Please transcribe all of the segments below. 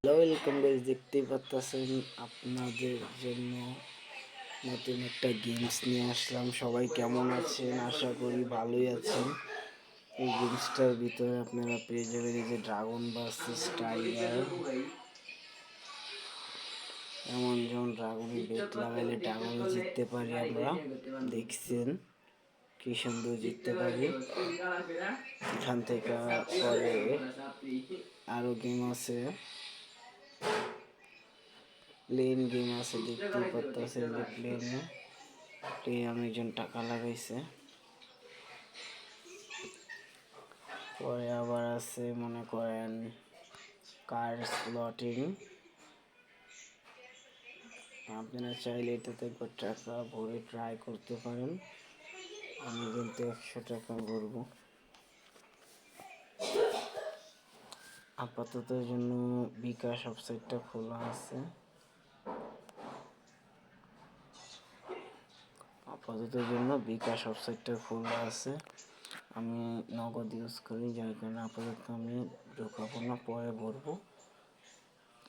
Hello welcome guys, দেখতেই পাচ্ছেন আপনাদের জন্য নতুন একটা গেমস নিয়ে আসলাম। সবাই কেমন আছেন? আশা করি ভালোই আছেন। এই গেমসটার ভিতরে আপনারা পেয়ে যাবেন এই যে ড্রাগন ভার্সেস টাইগার। এমন যেমন ড্রাগনের বেট লাগাইলে ড্রাগনে জিততে পারি আমরা, দেখছেন কি সুন্দর জিততে পারি। এখান থেকে পরে আরো গেম আছে, প্লেন গেম আছে, দেখতেই পাচ্ছেন যে প্লেনে অনেকজন টাকা লাগাইছে। পরে আবার আছে মনে করেন কার স্লটিং, আপনারা চাইলে এটাতে একবার টাকা ভরে ট্রাই করতে পারেন। আমি কিন্তু 100 টাকা ভরবো। আপাতত জন্য বিকাশ ওয়েবসাইটটা খোলা আছে, আমি নগদ ইউজ করি, যার কারণে আপাতত আমি ঢোকাবো না, পরে ভরবো।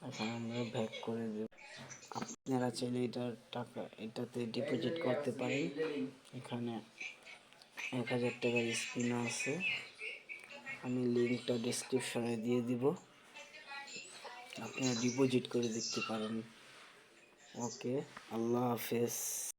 এখন আমরা ব্যাক করে দেব। আপনারা চাইলে এটাতে ডিপোজিট করতে পারেন। এখানে 1000 টাকার স্পিন আছে, আমি লিঙ্কটা ডিসক্রিপশনে দিয়ে দিব, আপনারা ডিপোজিট করে দেখতে পারেন। ওকে, আল্লাহ হাফেজ।